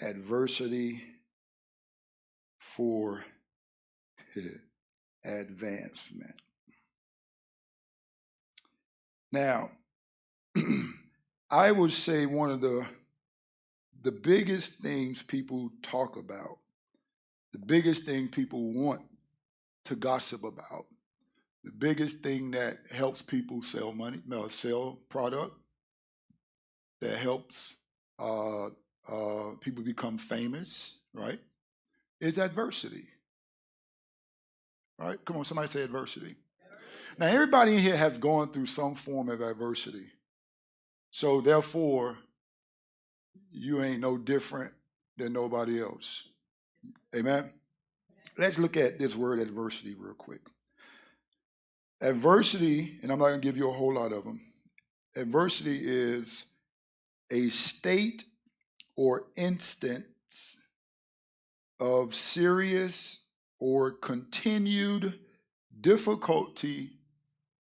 adversity for advancement. Now, I would say one of the biggest things people talk about, the biggest thing people want to gossip about, the biggest thing that helps people sell product, that helps people become famous, right, is adversity. Right? Come on, somebody say adversity. Now, everybody in here has gone through some form of adversity. So, therefore, you ain't no different than nobody else. Amen? Let's look at this word adversity real quick. Adversity, and I'm not going to give you a whole lot of them. Adversity is a state or instance of serious or continued difficulty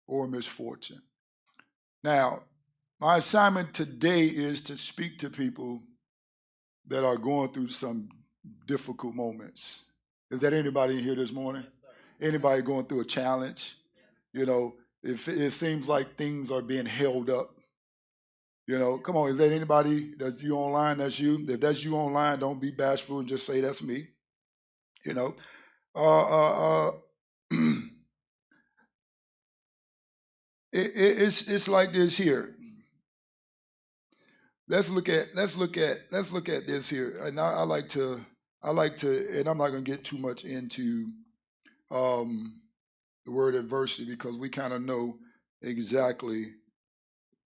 or misfortune. Now, my assignment today is to speak to people that are going through some difficult moments. Is that anybody in here this morning? Anybody going through a challenge? You know, it seems like things are being held up. You know, come on, is that anybody that's you online? That's you. If that's you online, don't be bashful and just say that's me. You know, it's like this here. Let's look at this here. And I like to, and I'm not going to get too much into the word adversity because we kind of know exactly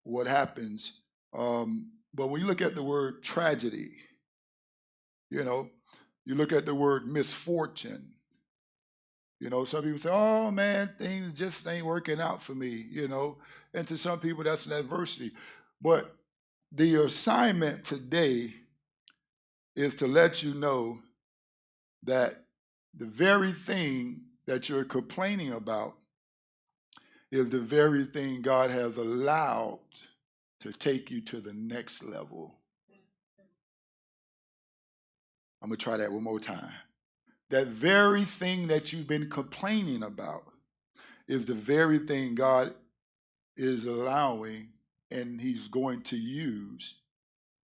what happens. But when you look at the word tragedy, you know, you look at the word misfortune. You know, some people say, oh man, things just ain't working out for me, you know. And to some people, that's an adversity. But the assignment today is to let you know that the very thing that you're complaining about is the very thing God has allowed to take you to the next level. I'm going to try that one more time. That very thing that you've been complaining about is the very thing God is allowing and he's going to use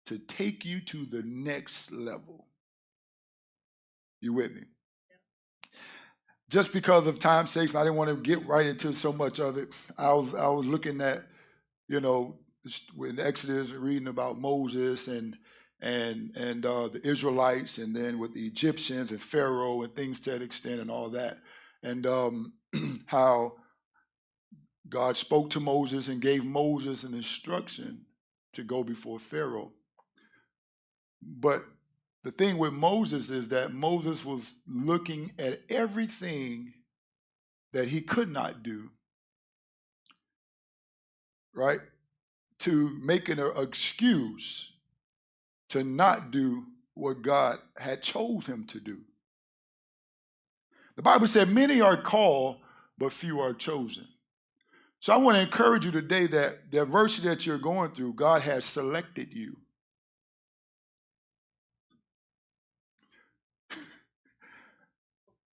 to take you to the next level. You with me? Just because of time's sake, I didn't want to get right into so much of it. I was looking at, you know, in Exodus, reading about Moses and the Israelites, and then with the Egyptians and Pharaoh and things to that extent and all that, and how God spoke to Moses and gave Moses an instruction to go before Pharaoh. But the thing with Moses is that Moses was looking at everything that he could not do, right, to make an excuse to not do what God had chose him to do. The Bible said many are called, but few are chosen. So I want to encourage you today that the adversity that you're going through, God has selected you.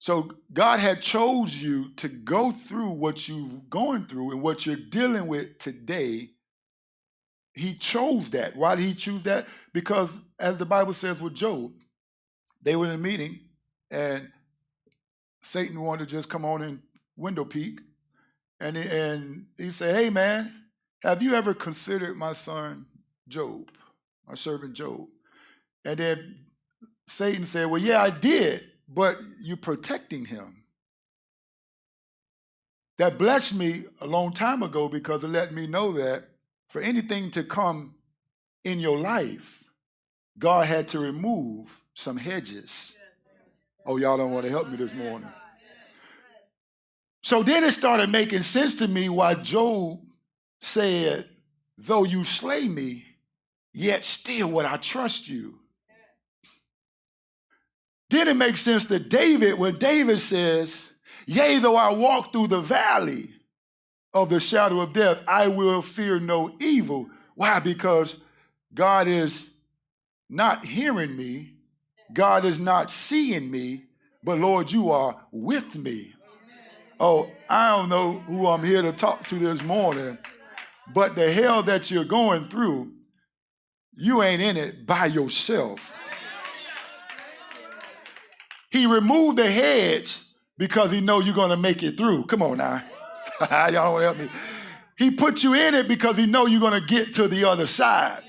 So God had chose you to go through what you're going through and what you're dealing with today. He chose that. Why did he choose that? Because as the Bible says with Job, they were in a meeting and Satan wanted to just come on and window peek. And he said, hey man, have you ever considered my son Job, my servant Job? And then Satan said, well, yeah, I did, but you're protecting him. That blessed me a long time ago because it let me know that for anything to come in your life, God had to remove some hedges. Oh, y'all don't want to help me this morning. So then it started making sense to me why Job said, though you slay me, yet still would I trust you. Then it makes sense to David when David says, yea, though I walk through the valley of the shadow of death, I will fear no evil. Why? Because God is not hearing me. God is not seeing me, but Lord, you are with me. Oh, I don't know who I'm here to talk to this morning, but the hell that you're going through, you ain't in it by yourself. He removed the hedge because he knows you're going to make it through. Come on now. Y'all don't help me. He put you in it because he knows you're going to get to the other side.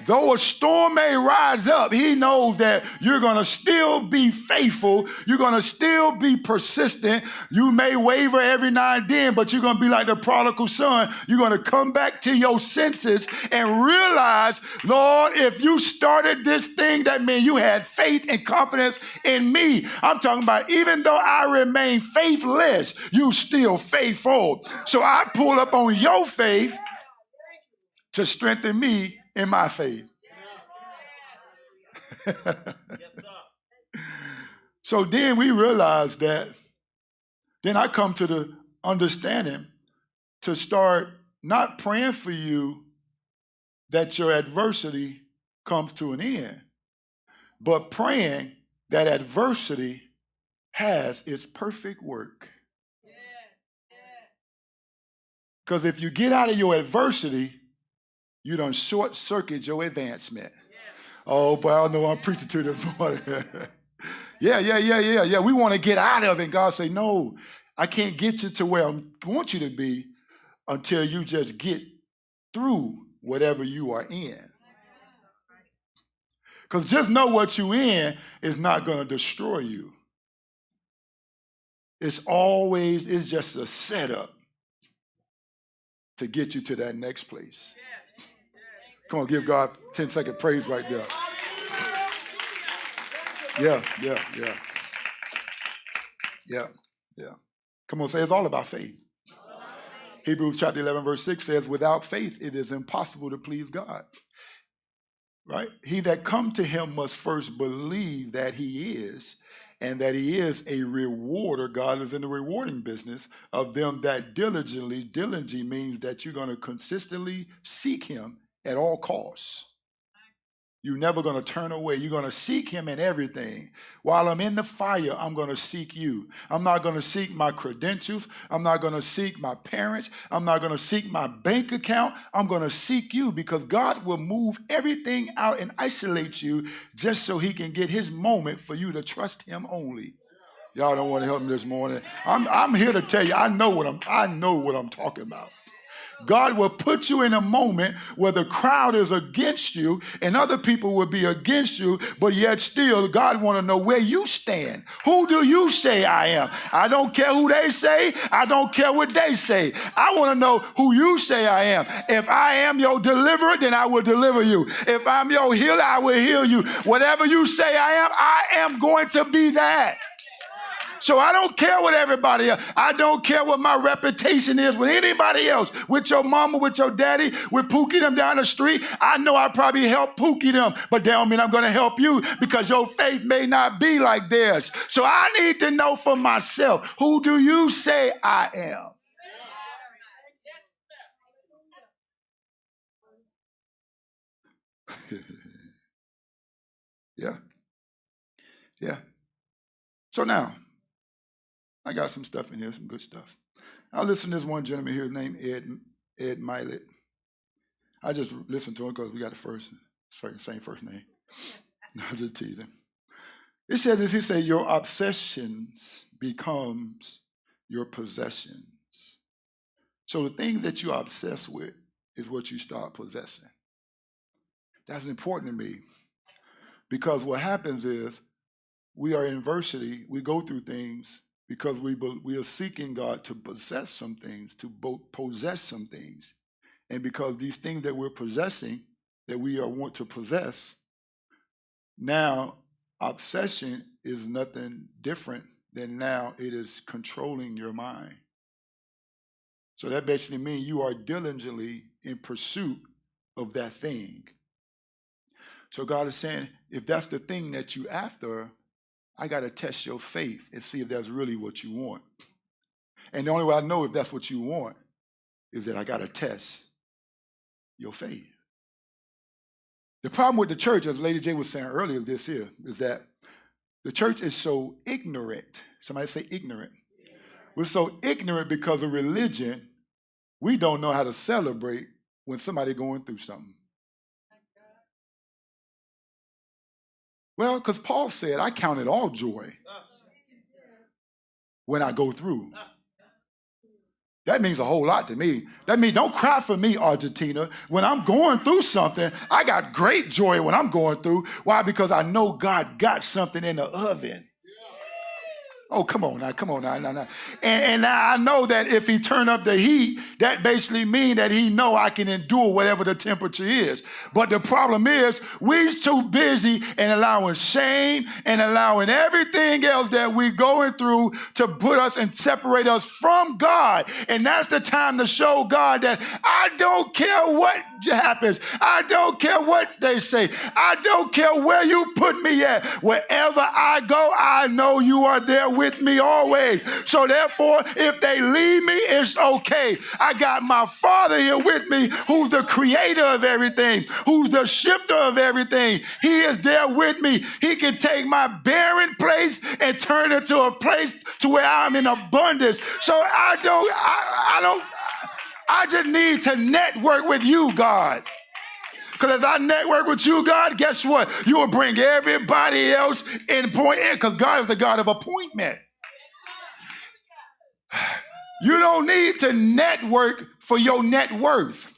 Though a storm may rise up, he knows that you're going to still be faithful. You're going to still be persistent. You may waver every now and then, but you're going to be like the prodigal son. You're going to come back to your senses and realize, Lord, if you started this thing, that means you had faith and confidence in me. I'm talking about even though I remain faithless, you still faithful. So I pull up on your faith to strengthen me in my faith. Yes, sir. So then we realize that, then I come to the understanding to start not praying for you that your adversity comes to an end, but praying that adversity has its perfect work. Because if you get out of your adversity, you done short circuit your advancement. Oh, but I know I'm preaching to this morning. Yeah. We want to get out of it. And God say, no, I can't get you to where I want you to be until you just get through whatever you are in. Because just know what you in is not going to destroy you. It's just a setup to get you to that next place. Come on, give God 10-second praise right there. Yeah. Come on, say it's all about faith. Hebrews chapter 11, verse 6 says, without faith, it is impossible to please God. Right? He that come to him must first believe that he is, and that he is a rewarder. God is in the rewarding business of them that diligently. Diligently means that you're going to consistently seek him at all costs. You're never going to turn away. You're going to seek him in everything. While I'm in the fire, I'm going to seek you. I'm not going to seek my credentials. I'm not going to seek my parents. I'm not going to seek my bank account. I'm going to seek you, because God will move everything out and isolate you just so he can get his moment for you to trust him only. Y'all don't want to help me this morning. I'm here to tell you, I know what I'm talking about. God will put you in a moment where the crowd is against you and other people will be against you, but yet still God want to know where you stand. Who do you say I am? I don't care who they say. I don't care what they say. I want to know who you say I am. If I am your deliverer, then I will deliver you. If I'm your healer, I will heal you. Whatever you say I am going to be that. So I don't care what everybody else. I don't care what my reputation is with anybody else, with your mama, with your daddy, with Pookie them down the street. I know I probably helped Pookie them, but that don't mean I'm going to help you, because your faith may not be like theirs. So I need to know for myself, who do you say I am? Yeah. So now, I got some stuff in here, some good stuff. I listened to this one gentleman here named Ed Milet. I just listened to him because we got the same first name. I'm just teasing. It says this, he said, your obsessions becomes your possessions. So the things that you are obsessed with is what you start possessing. That's important to me, because what happens is we are in adversity, we go through things because we are seeking God to possess some things, possess some things. And because these things that we're possessing, that we want to possess, now obsession is nothing different than now it is controlling your mind. So that basically means you are diligently in pursuit of that thing. So God is saying, if that's the thing that you after, I got to test your faith and see if that's really what you want. And the only way I know if that's what you want is that I got to test your faith. The problem with the church, as Lady J was saying earlier, this here, is that the church is so ignorant. Somebody say ignorant. We're so ignorant because of religion, we don't know how to celebrate when somebody going through something. Well, because Paul said, I count it all joy when I go through. That means a whole lot to me. That means don't cry for me, Argentina. When I'm going through something, I got great joy when I'm going through. Why? Because I know God got something in the oven. Oh, come on now. And now I know that if he turn up the heat, that basically means that he know I can endure whatever the temperature is. But the problem is, we're too busy in allowing shame and allowing everything else that we're going through to put us and separate us from God. And that's the time to show God that I don't care what happens. I don't care what they say. I don't care where you put me at. Wherever I go, I know you are there with me always. So therefore, if they leave me, it's okay. I got my Father here with me, who's the creator of everything, who's the shifter of everything. He is there with me. He can take my barren place and turn it to a place to where I'm in abundance. So I just need to network with you, God. Because as I network with you, God, guess what? You will bring everybody else in point in, because God is the God of appointment. You don't need to network for your net worth.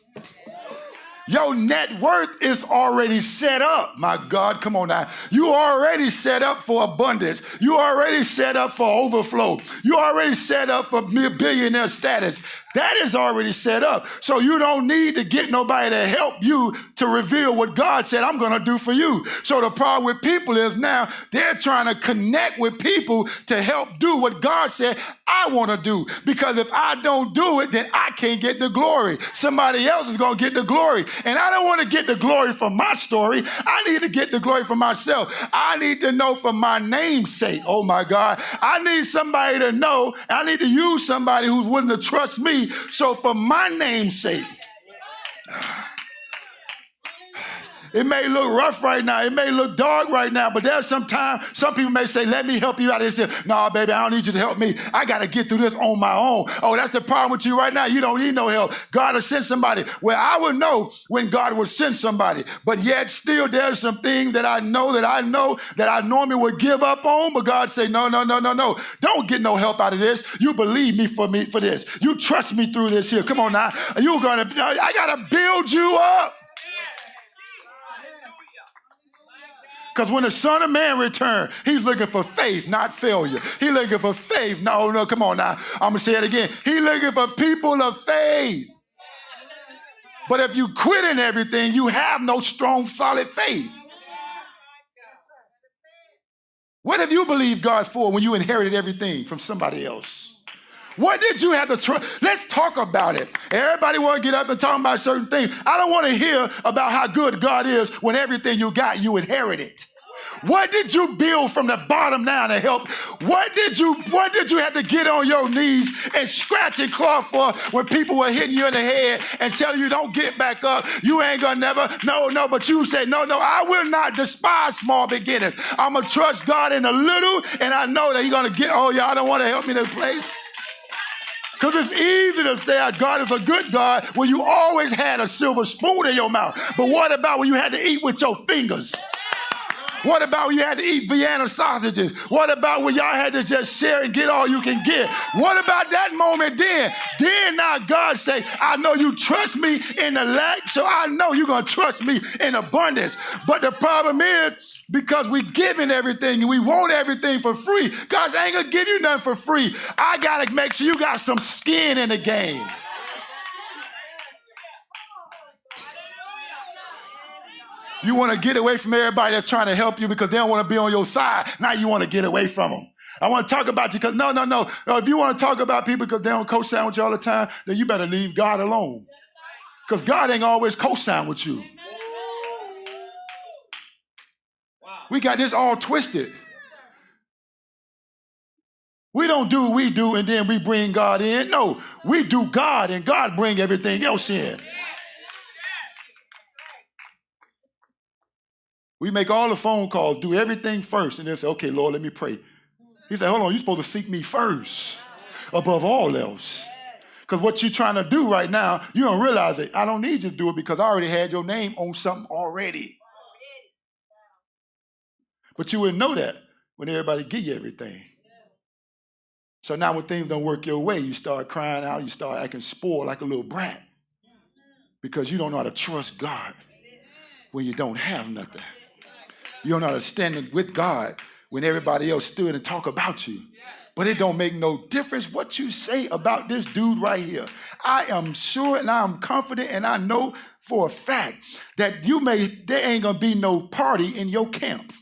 Your net worth is already set up. My God, come on now. You already set up for abundance. You already set up for overflow. You already set up for billionaire status. That is already set up. So you don't need to get nobody to help you to reveal what God said I'm going to do for you. So the problem with people is now they're trying to connect with people to help do what God said I want to do. Because if I don't do it, then I can't get the glory. Somebody else is going to get the glory. And I don't want to get the glory for my story. I need to get the glory for myself. I need to know for my name's sake. Oh my God. I need somebody to know. I need to use somebody who's willing to trust me. So for my name's sake. It may look rough right now. It may look dark right now, but there's some time, some people may say, let me help you out. They say, no, baby, I don't need you to help me. I got to get through this on my own. Oh, that's the problem with you right now. You don't need no help. God will send somebody. Well, I would know when God will send somebody, but yet still there's some things that I know that I normally would give up on, but God say, no. Don't get no help out of this. You believe me for this. You trust me through this here. Come on now. I got to build you up. Because when the Son of Man returned, he's looking for faith, not failure. He's looking for faith. No, come on now. I'm going to say it again. He's looking for people of faith. But if you quit in everything, you have no strong, solid faith. What have you believed God for when you inherited everything from somebody else? What did you have to trust? Let's talk about it. Everybody want to get up and talk about certain things. I don't want to hear about how good God is when everything you got, you inherited. What did you build from the bottom down to help? What did you have to get on your knees and scratch and claw for when people were hitting you in the head and telling you don't get back up? You ain't gonna never, no, but you said, no, I will not despise small beginnings. I'm gonna trust God in a little, and I know that he's gonna get, oh, y'all don't want to help me in this place. Because it's easy to say God is a good God when you always had a silver spoon in your mouth. But what about when you had to eat with your fingers? What about when you had to eat Vienna sausages? What about when y'all had to just share and get all you can get? What about that moment then? Then now God say, I know you trust me in the lack, so I know you're going to trust me in abundance. But the problem is, because we giving everything and we want everything for free, God ain't going to give you nothing for free. I got to make sure you got some skin in the game. You want to get away from everybody that's trying to help you because they don't want to be on your side. Now you want to get away from them. I want to talk about you because no. If you want to talk about people because they don't co-sign with you all the time, then you better leave God alone. Because God ain't always co-sign with you. We got this all twisted. We don't do what we do and then we bring God in. No, we do God and God bring everything else in. We make all the phone calls, do everything first, and then say, okay, Lord, let me pray. He said, hold on, you're supposed to seek me first above all else. Because what you're trying to do right now, you don't realize it. I don't need you to do it because I already had your name on something already. But you wouldn't know that when everybody give you everything. So now when things don't work your way, you start crying out, you start acting spoiled like a little brat because you don't know how to trust God when you don't have nothing. You don't know how to stand with God when everybody else stood and talk about you. But it don't make no difference what you say about this dude right here. I am sure and I'm confident and I know for a fact that there ain't gonna be no party in your camp.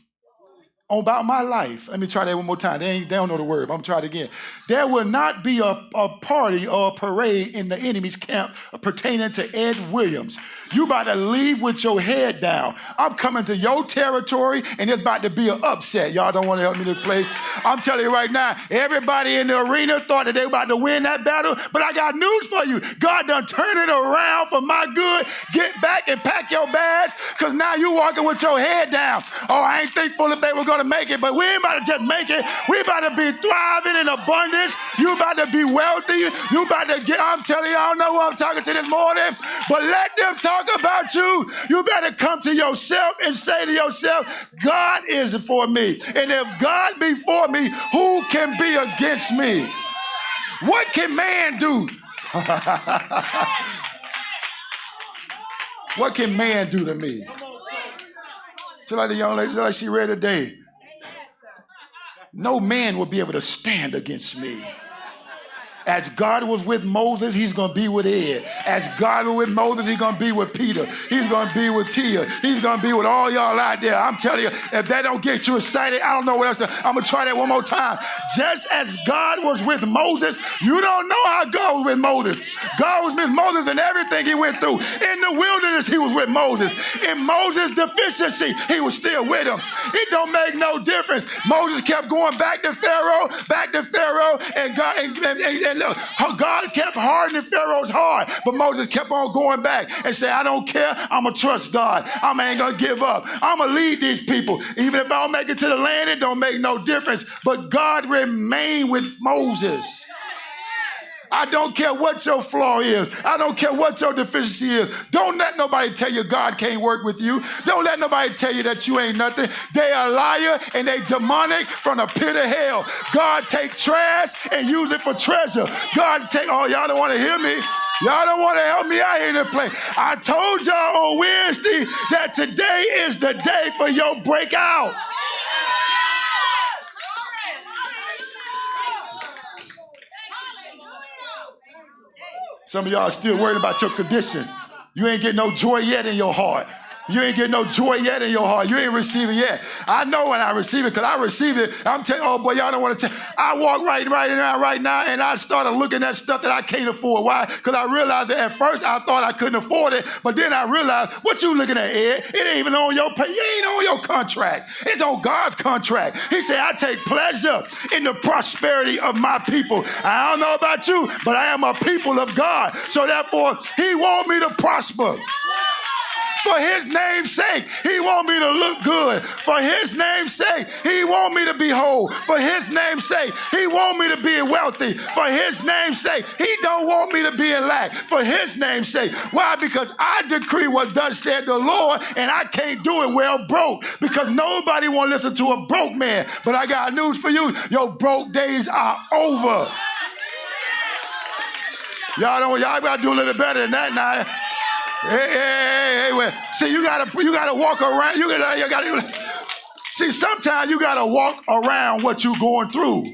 About my life. Let me try that one more time. They don't know the word, but I'm trying it again. There will not be a party or a parade in the enemy's camp pertaining to Ed Williams. You about to leave with your head down. I'm coming to your territory, and it's about to be an upset. Y'all don't want to help me this place. I'm telling you right now, everybody in the arena thought that they were about to win that battle, but I got news for you. God done turned it around for my good. Get back and pack your bags, because now you walking with your head down. Oh, I ain't thankful if they were going to make it, but we ain't about to just make it. We about to be thriving in abundance. You about to be wealthy. You about to get, I'm telling you, I don't know who I'm talking to this morning, but let them talk about you. You better come to yourself and say to yourself, God is for me. And if God be for me, who can be against me? What can man do? What can man do to me? Just like the young lady, just like she read today. No man will be able to stand against me. As God was with Moses, he's going to be with Ed. As God was with Moses, he's going to be with Peter. He's going to be with Tia. He's going to be with all y'all out there. I'm telling you, if that don't get you excited, I don't know what else. I'm going to try that one more time. Just as God was with Moses, you don't know how God was with Moses. God was with Moses in everything he went through. In the wilderness, he was with Moses. In Moses' deficiency, he was still with him. It don't make no difference. Moses kept going back to Pharaoh, and God kept hardening Pharaoh's heart, but Moses kept on going back and said, I don't care, I'm going to trust God. I ain't going to give up. I'm going to lead these people. Even if I don't make it to the land, it don't make no difference. But God remained with Moses. I don't care what your flaw is. I don't care what your deficiency is. Don't let nobody tell you God can't work with you. Don't let nobody tell you that you ain't nothing. They are a liar and they demonic from the pit of hell. God take trash and use it for treasure. God take, oh, y'all don't want to hear me. Y'all don't want to help me out here in the place. I told y'all on Wednesday that today is the day for your breakout. Some of y'all are still worried about your condition. You ain't getting no joy yet in your heart. You ain't getting no joy yet in your heart. You ain't receiving yet. I know when I receive it, because I received it. I'm telling you, oh boy, y'all don't want to tell. I walk right now, and I started looking at stuff that I can't afford. Why? Because I realized that at first I thought I couldn't afford it, but then I realized, what you looking at, Ed? It ain't even on your pay. It ain't on your contract. It's on God's contract. He said, I take pleasure in the prosperity of my people. I don't know about you, but I am a people of God. So therefore, he want me to prosper. For his name's sake, he want me to look good. For his name's sake, he want me to be whole. For his name's sake, he want me to be wealthy. For his name's sake, he don't want me to be in lack. For his name's sake. Why? Because I decree what thus said the Lord, and I can't do it well broke, because nobody want to listen to a broke man. But I got news for you. Your broke days are over. Y'all gotta do a little better than that now. Hey, well, see, you gotta walk around. See, sometimes you gotta walk around what you're going through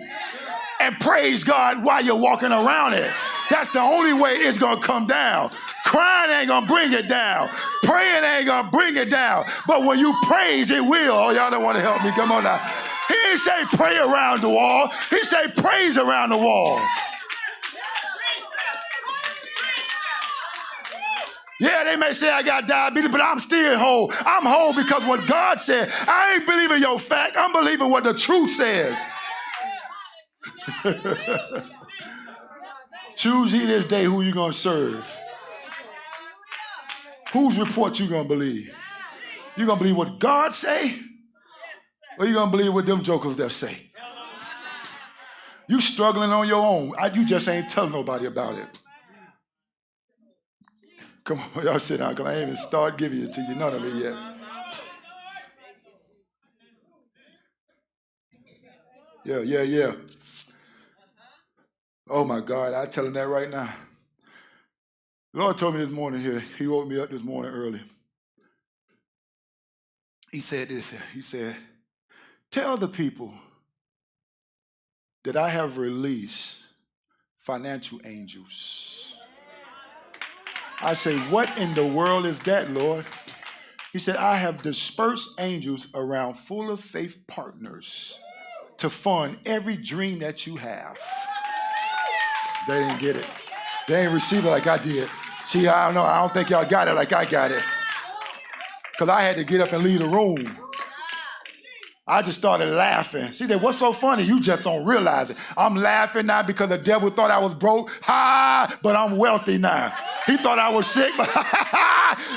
and praise God while you're walking around it. That's the only way it's gonna come down. Crying ain't gonna bring it down. Praying ain't gonna bring it down. But when you praise, it will. Oh, y'all don't want to help me? Come on now. He didn't say pray around the wall. He said praise around the wall. Yeah, they may say I got diabetes, but I'm still whole. I'm whole because what God said. I ain't believing your fact. I'm believing what the truth says. Choose ye this day who you're going to serve. Whose report you going to believe? You gonna believe what God say? Or you gonna believe what them jokers that say? You struggling on your own. You just ain't telling nobody about it. Come on, y'all sit down, because I ain't even start giving it to you, none of it yet. Yeah. Oh my God, I tell him that right now. The Lord told me this morning here, he woke me up this morning early. He said this, he said, tell the people that I have released financial angels. I say, what in the world is that, Lord? He said, I have dispersed angels around full of faith partners to fund every dream that you have. They didn't get it. They ain't receive it like I did. See, I don't know. I don't think y'all got it like I got it. Because I had to get up and leave the room. I just started laughing. See, what's so funny? You just don't realize it. I'm laughing now because the devil thought I was broke. Ha! But I'm wealthy now. He thought I was sick, but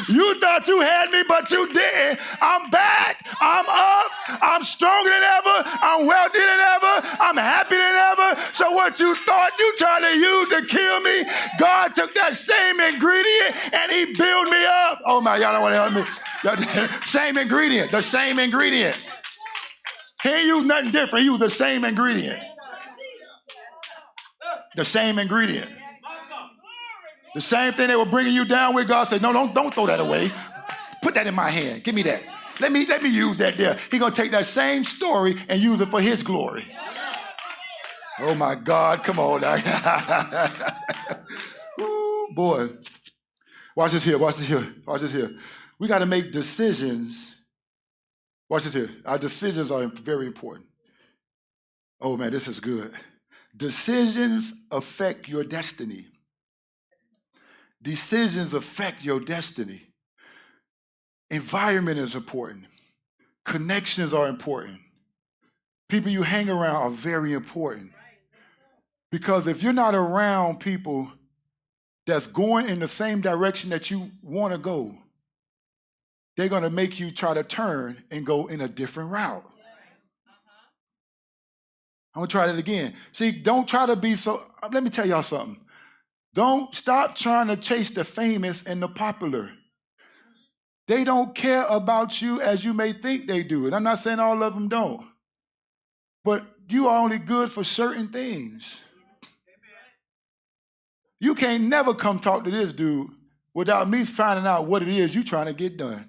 you thought you had me, but you didn't. I'm back. I'm up. I'm stronger than ever. I'm wealthy than ever. I'm happy than ever. So what you thought you tried to use to kill me, God took that same ingredient and he built me up. Oh my, y'all don't want to help me. Same ingredient, the same ingredient. He ain't used nothing different. He used the same ingredient. The same ingredient. The same thing they were bringing you down with, God said, no, don't throw that away. Put that in my hand. Give me that. Let me use that there. He's going to take that same story and use it for his glory. Oh, my God. Come on now. Ooh, boy. Watch this here. Watch this here. Watch this here. We got to make decisions. Watch this here. Our decisions are very important. Oh, man, this is good. Decisions affect your destiny. Decisions affect your destiny. Environment is important. Connections are important. People you hang around are very important. Because if you're not around people that's going in the same direction that you want to go, they're going to make you try to turn and go in a different route. I'm going to try that again. See, don't try to be so, let me tell y'all something. Don't stop trying to chase the famous and the popular. They don't care about you as you may think they do. And I'm not saying all of them don't. But you are only good for certain things. You can't never come talk to this dude without me finding out what it is you're trying to get done.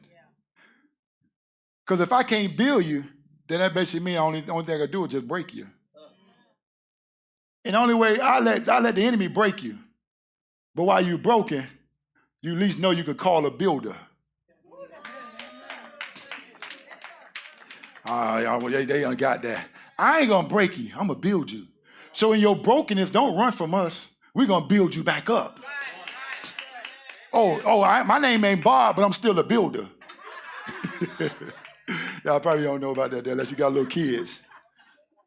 Because if I can't build you, then that basically means the only thing I can do is just break you. And the only way I let the enemy break you. But while you're broken, you at least know you could call a builder. They done got that. I ain't gonna break you. I'm gonna build you. So in your brokenness, don't run from us. We're gonna build you back up. My name ain't Bob, but I'm still a builder. Y'all probably don't know about that unless you got little kids.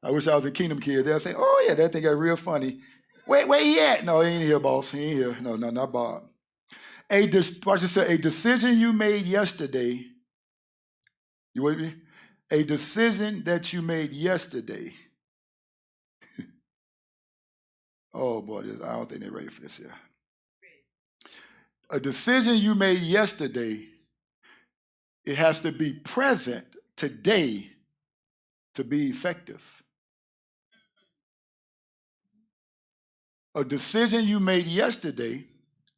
I wish I was a Kingdom kid. They'll say, oh yeah, that thing got real funny. Where he at? No, he ain't here, boss. He ain't here. No, not Bob. Watch this. A decision you made yesterday. You with me? A decision that you made yesterday. Oh boy, I don't think they're ready for this here. A decision you made yesterday, it has to be present today to be effective. A decision you made yesterday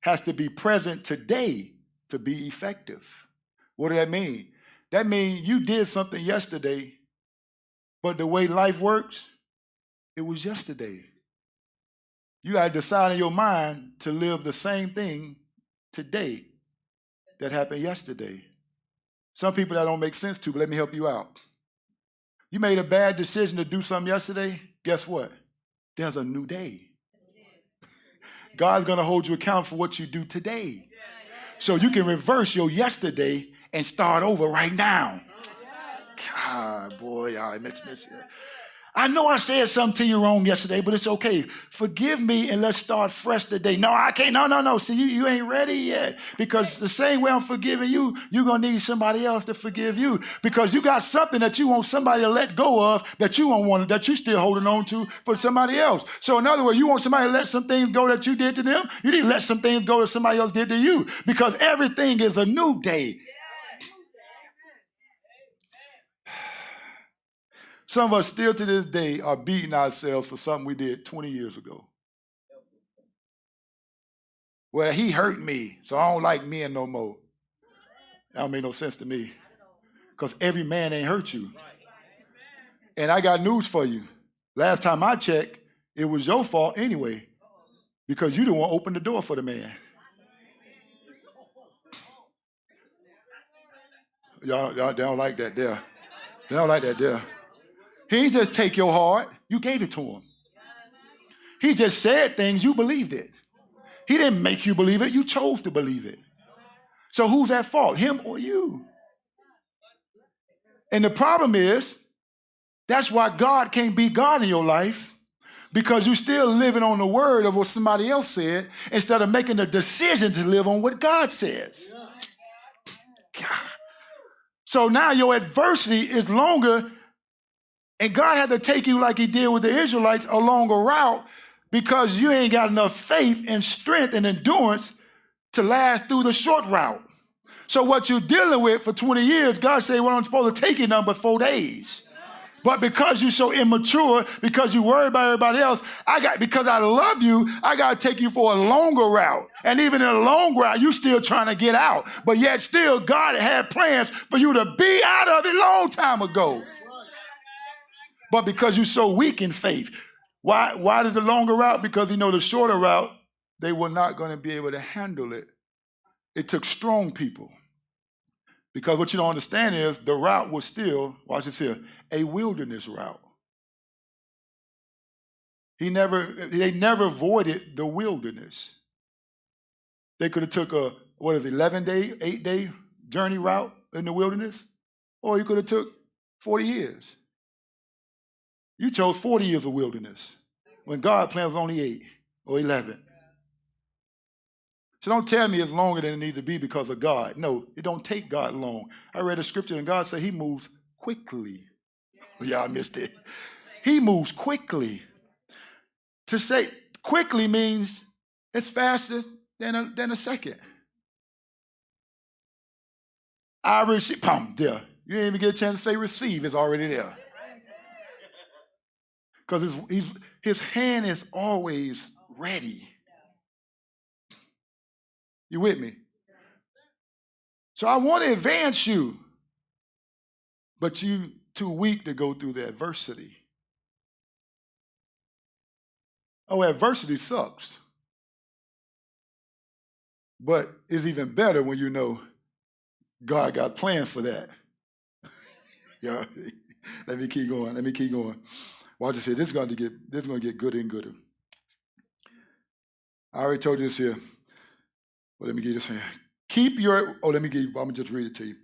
has to be present today to be effective. What does that mean? That means you did something yesterday, but the way life works, it was yesterday. You got to decide in your mind to live the same thing today that happened yesterday. Some people that don't make sense to, but let me help you out. You made a bad decision to do something yesterday, guess what? There's a new day. God's going to hold you accountable for what you do today. So you can reverse your yesterday and start over right now. God, boy, I mentioned this here. I know I said something to you wrong yesterday, but it's okay. Forgive me and let's start fresh today. No, I can't. No. See, you ain't ready yet. Because the same way I'm forgiving you, you're going to need somebody else to forgive you. Because you got something that you want somebody to let go of that you don't want, that you're still holding on to for somebody else. So in other words, you want somebody to let some things go that you did to them. You need to let some things go that somebody else did to you. Because everything is a new day. Some of us still to this day are beating ourselves for something we did 20 years ago. Well, he hurt me, so I don't like men no more. That don't make no sense to me. Because every man ain't hurt you. And I got news for you. Last time I checked, it was your fault anyway. Because you didn't want to open the door for the man. Y'all they don't like that there. They don't like that there. He didn't just take your heart. You gave it to him. He just said things, you believed it. He didn't make you believe it. You chose to believe it. So who's at fault, him or you? And the problem is, that's why God can't be God in your life, because you're still living on the word of what somebody else said instead of making the decision to live on what God says. God. So now your adversity is longer. And God had to take you like he did with the Israelites a longer route because you ain't got enough faith and strength and endurance to last through the short route. So what you're dealing with for 20 years, God said, well, I'm supposed to take you none but 4 days. But because you're so immature, because you worry about everybody else, because I love you, I got to take you for a longer route. And even in a long route, you're still trying to get out. But yet still, God had plans for you to be out of it a long time ago. But because you're so weak in faith, why did the longer route? Because the shorter route, they were not going to be able to handle it. It took strong people. Because what you don't understand is the route was still, watch this here, a wilderness route. They never avoided the wilderness. They could have took a 11-day, 8-day journey route in the wilderness, or you could have took 40 years. You chose 40 years of wilderness when God plans only 8 or 11. So don't tell me it's longer than it needs to be because of God. No, it don't take God long. I read a scripture and God said he moves quickly. Y'all missed it. He moves quickly. To say quickly means it's faster than a second. I receive, there. You didn't even get a chance to say receive, it's already there. Because his hand is always ready. You with me? So I want to advance you, but you too weak to go through the adversity. Oh, adversity sucks. But it's even better when you know God got plans for that. Yeah. Let me keep going. Watch this here. This is going to get gooder and gooder. I already told you this here. Well, let me give you this here. I'm going to just read it to you.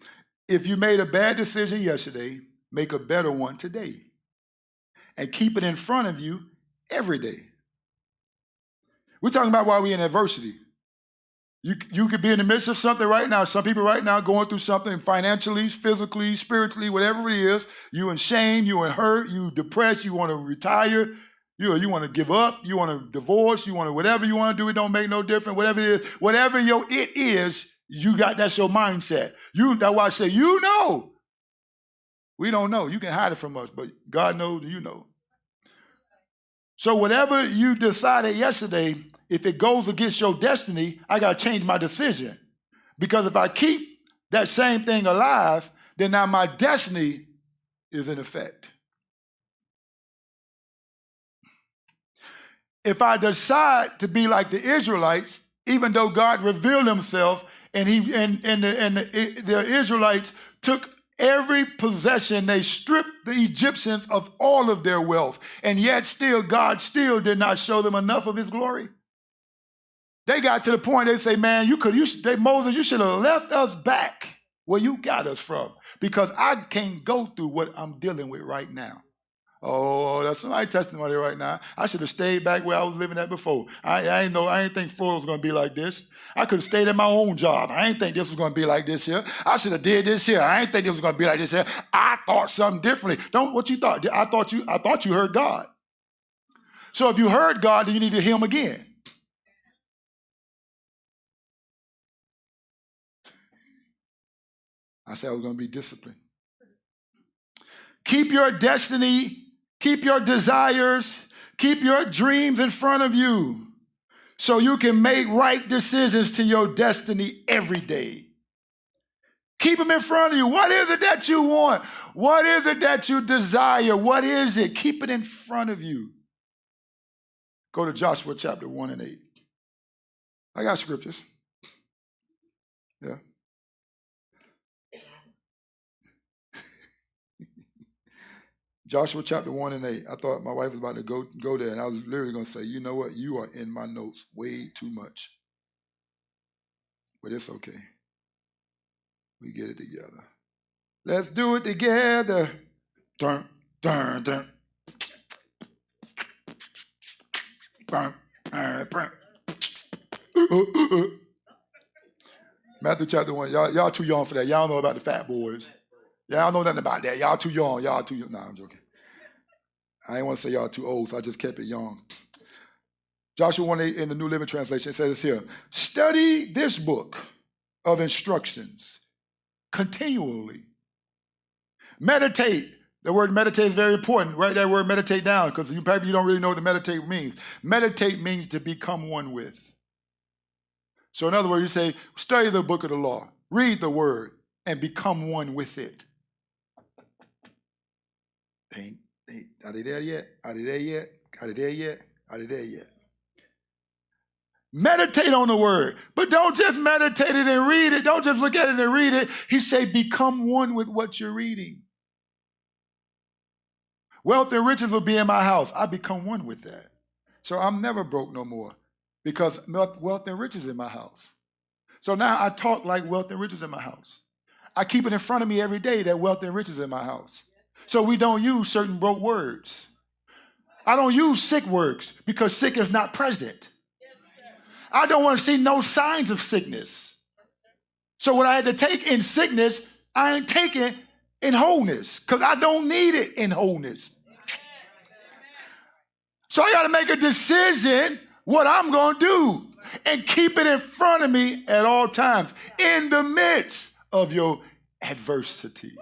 If you made a bad decision yesterday, make a better one today. And keep it in front of you every day. We're talking about why we're in adversity. You could be in the midst of something right now. Some people right now going through something financially, physically, spiritually, whatever it is. You in shame, you in hurt, you depressed, you want to retire, you want to give up, you want to divorce, you want to whatever you want to do, it don't make no difference. Whatever it is, whatever your it is, that's your mindset. That's why I say, we don't know. You can hide it from us, but God knows you know. So whatever you decided yesterday, if it goes against your destiny, I got to change my decision. Because if I keep that same thing alive, then now my destiny is in effect. If I decide to be like the Israelites, even though God revealed himself and the Israelites took every possession, they stripped the Egyptians of all of their wealth, and yet still God still did not show them enough of his glory. They got to the point they say, man, Moses, you should have left us back where you got us from, because I can't go through what I'm dealing with right now. Oh, that's my testimony right now. I should have stayed back where I was living at before. I ain't think Florida was going to be like this. I could have stayed at my own job. I ain't think this was going to be like this here. I should have did this here. I ain't think this was going to be like this here. I thought something differently. Don't what you thought. I thought you heard God. So if you heard God, then you need to hear him again. I said I was going to be disciplined. Keep your destiny, keep your desires, keep your dreams in front of you so you can make right decisions to your destiny every day. Keep them in front of you. What is it that you want? What is it that you desire? What is it? Keep it in front of you. Go to Joshua chapter 1 and 8. I got scriptures. Yeah. Joshua chapter 1 and 8. I thought my wife was about to go there, and I was literally going to say, you know what? You are in my notes way too much. But it's okay. We get it together. Let's do it together. Dun, dun, dun. Dun, dun, dun. Matthew chapter 1. Y'all too young for that. Y'all know about the fat boys. Y'all know nothing about that. Y'all too young. Y'all too young. Nah, I'm joking. I ain't want to say y'all too old, so I just kept it young. Joshua 1:8 in the New Living Translation, it says here, study this book of instructions continually. Meditate. The word meditate is very important. Write that word meditate down because you don't really know what meditate means. Meditate means to become one with. So in other words, you say, study the book of the law, read the word, and become one with it. Are they there yet? Are they there yet? Are they there yet? Are they there yet? Meditate on the word, but don't just meditate it and read it. Don't just look at it and read it. He said, become one with what you're reading. Wealth and riches will be in my house. I become one with that. So I'm never broke no more because wealth and riches in my house. So now I talk like wealth and riches in my house. I keep it in front of me every day that wealth and riches in my house. So we don't use certain broke words. I don't use sick words because sick is not present. I don't want to see no signs of sickness. So what I had to take in sickness, I ain't taking in wholeness because I don't need it in wholeness. So I got to make a decision what I'm going to do and keep it in front of me at all times in the midst of your adversity.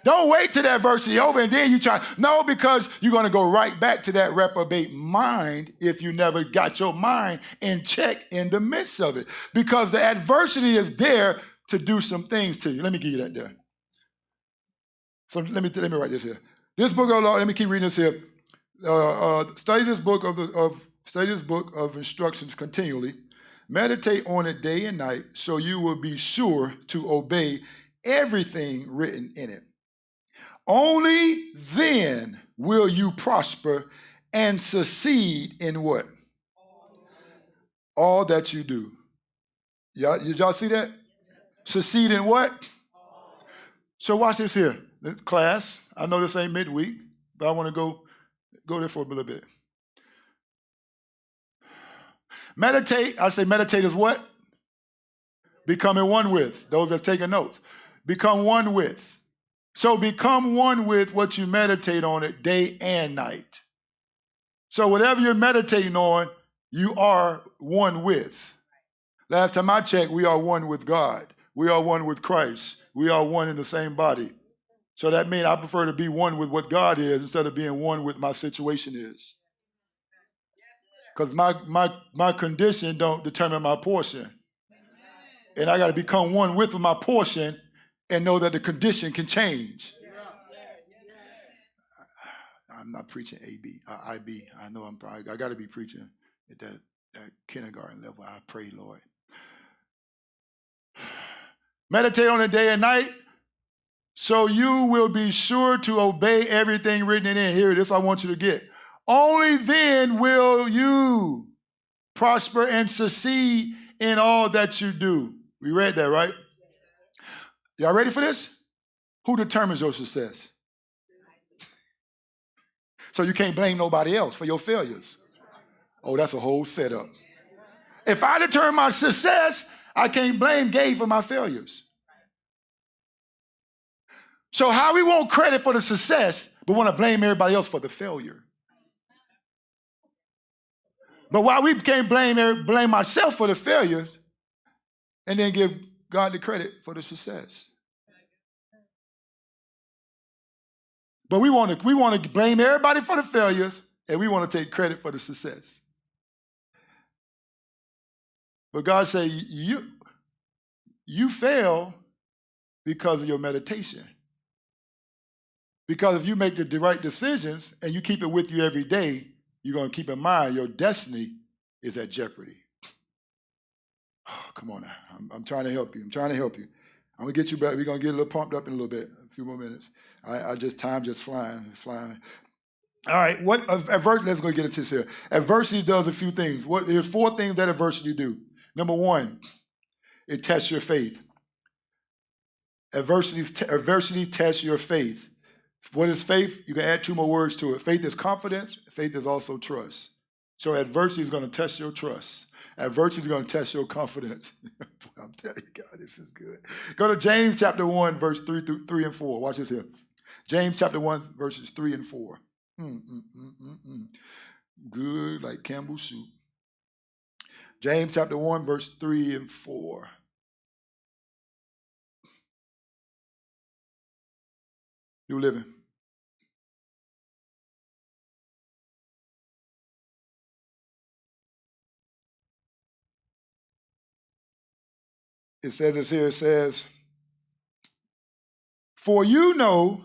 Don't wait till the adversity over and then you try. No, because you're going to go right back to that reprobate mind if you never got your mind in check in the midst of it. Because the adversity is there to do some things to you. Let me give you that there. So let me write this here. This book of law. Let me keep reading this here. Study this book of instructions continually. Meditate on it day and night, so you will be sure to obey everything written in it. Only then will you prosper and succeed in what? All that you do. Did y'all see that? Succeed in what? So watch this here. Class, I know this ain't midweek, but I want to go there for a little bit. Meditate, I say meditate is what? Becoming one with. Those that's taking notes. Become one with. So become one with what you meditate on it day and night. So whatever you're meditating on, you are one with. Last time I checked, we are one with God. We are one with Christ. We are one in the same body. So that means I prefer to be one with what God is instead of being one with my situation is. Because my condition don't determine my portion. And I got to become one with my portion and know that the condition can change. I'm not preaching IB. I know I got to be preaching at that kindergarten level. I pray, Lord. Meditate on it day and night, so you will be sure to obey everything written in it. Here, this I want you to get. Only then will you prosper and succeed in all that you do. We read that, right? Y'all ready for this? Who determines your success? So you can't blame nobody else for your failures. Oh, that's a whole setup. If I determine my success, I can't blame Gabe for my failures. So how we want credit for the success, but want to blame everybody else for the failure? But why we can't blame myself for the failures and then give God the credit for the success? But we want to blame everybody for the failures, and we want to take credit for the success. But God say you fail because of your meditation. Because if you make the right decisions and you keep it with you every day, you're going to keep in mind your destiny is at jeopardy. Oh, come on now. I'm trying to help you. I'm going to get you back. We're going to get a little pumped up in a little bit, a few more minutes. Time just flying. All right, let's go get into this here. Adversity does a few things. There's 4 things that adversity do. Number 1, it tests your faith. Adversity tests your faith. What is faith? You can add 2 more words to it. Faith is confidence. Faith is also trust. So adversity is going to test your trust. Adversity is going to test your confidence. I'm telling you, God, this is good. Go to James chapter 1, verse 3 and 4. Watch this here. James chapter 1, verses 3 and 4. Good like Campbell's soup. James chapter 1, verse 3 and 4. You living. It says, for you know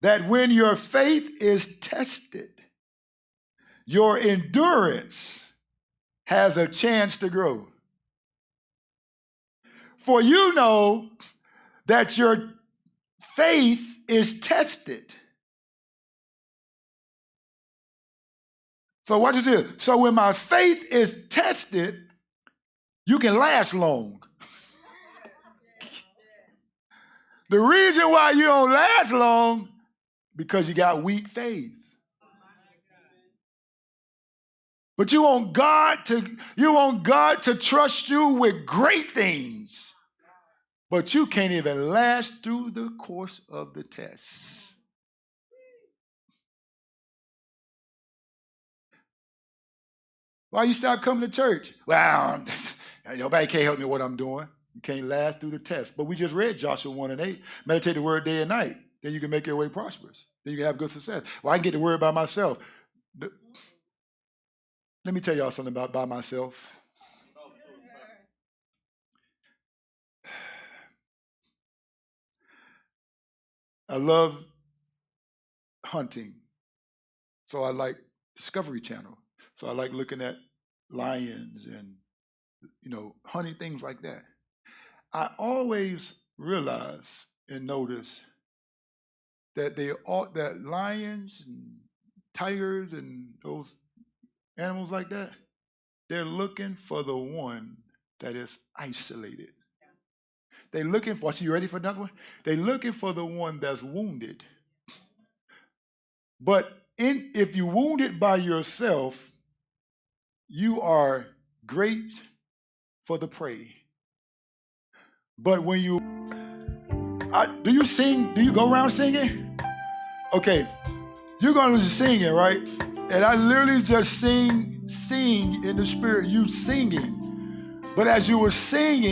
that when your faith is tested, your endurance has a chance to grow. For you know that your faith is tested. So watch this here. So when my faith is tested, you can last long. The reason why you don't last long, because you got weak faith. But you want God to trust you with great things. But you can't even last through the course of the test. Why you stop coming to church? Well, nobody can't help me with what I'm doing. You can't last through the test. But we just read Joshua 1 and 8. Meditate the word day and night. Then you can make your way prosperous. Then you can have good success. Well, I can get the word by myself. Let me tell y'all something about by myself. I love hunting. So I like Discovery Channel. So I like looking at lions and, hunting, things like that. I always realize and notice that that lions and tigers and those animals like that, they're looking for the one that is isolated. They're looking for, you ready for another one? They're looking for the one that's wounded. But if you're wounded by yourself, you are great for the prey. But when do you sing? Do you go around singing? Okay, you're going to be singing, right? And I literally just sing in the spirit, you singing. But as you were singing,